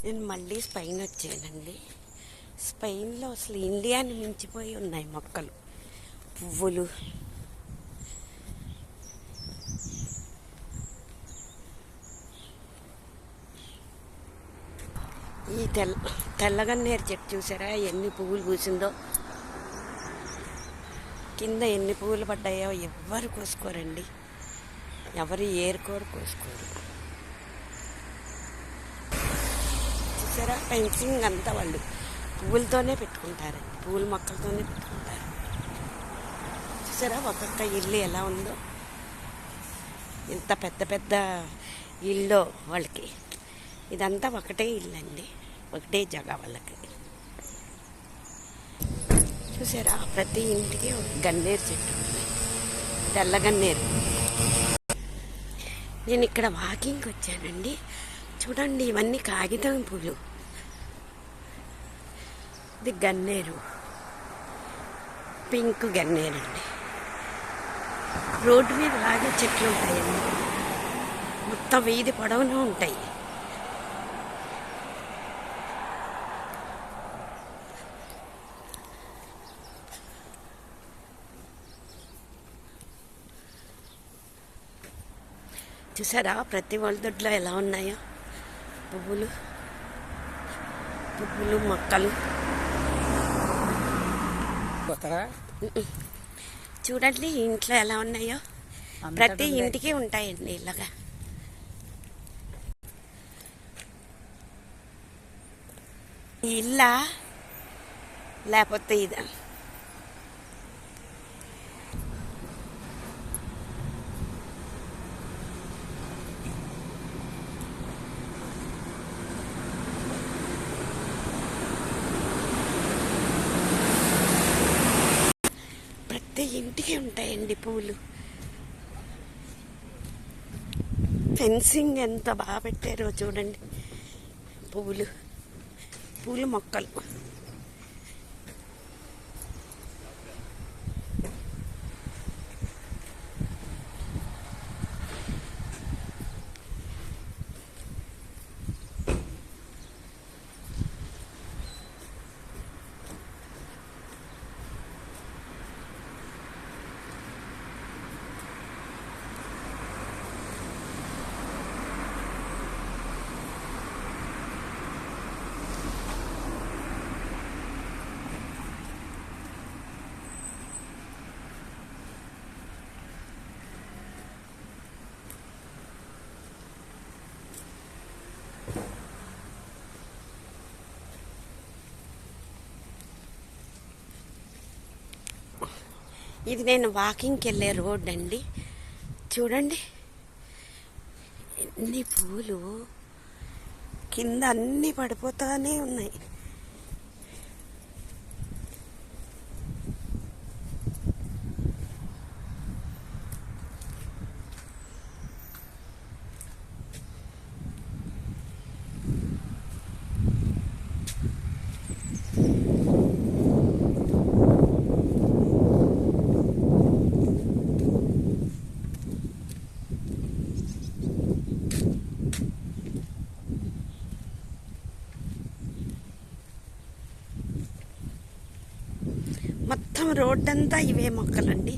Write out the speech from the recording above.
నేను మళ్ళీ స్పెయిన్ వచ్చానండి. స్పెయిన్లో అసలు ఇండియాని మించిపోయి ఉన్నాయి మొక్కలు, పువ్వులు. ఈ తెల్లగన్నేరు చెట్టు చూసారా ఎన్ని పువ్వులు పూసిందో, కింద ఎన్ని పువ్వులు పడ్డాయో. ఎవ్వరు కోసుకోరండి, ఎవరు ఏరుకోరు, కోసుకోరు. చూసారా ఫెన్సింగ్ అంతా వాళ్ళు పువ్వులతోనే పెట్టుకుంటారండి, పువ్వుల మొక్కలతోనే పెట్టుకుంటారు. చూసారా ఒక్కొక్క ఇల్లు ఎలా ఉందో, ఇంత పెద్ద పెద్ద ఇల్లు వాళ్ళకి. ఇదంతా ఒకటే ఇల్లు అండి, ఒకటే జగ వాళ్ళకి. చూసారా ప్రతి ఇంటికి ఒక గన్నేరు చెట్టు ఉంది, తెల్ల గన్నేరు. నేను ఇక్కడ వాకింగ్కి వచ్చానండి. చూడండి ఇవన్నీ కాగితం పూలు. ఇది గన్నేరు, పింక్ గన్నేరు అండి. రోడ్డు మీద లాగే చెట్లు ఉంటాయండి, మొత్తం వీధి పొడవునా ఉంటాయి. చూసారా ప్రతి వాళ్ళ దొడ్లో ఎలా ఉన్నాయో పువ్వులు, పువ్వులు మొక్కలు. చూడండి ఇంట్లో ఎలా ఉన్నాయో, ప్రతి ఇంటికి ఉంటాయండి ఇలాగా. ఇల్లా లేకపోతే ఇదా? ప్రతి ఇంటికి ఉంటాయండి పూలు. ఫెన్సింగ్ ఎంత బాగా పెట్టారో చూడండి, పువ్వులు, పూల మొక్కలు. ఇది నేను వాకింగ్కి వెళ్ళే రోడ్ అండి. చూడండి ఎన్ని పూలు, కింద అన్నీ పడిపోతానే ఉన్నాయి. మొత్తం రోడ్డంతా ఇవే మొక్కలండి.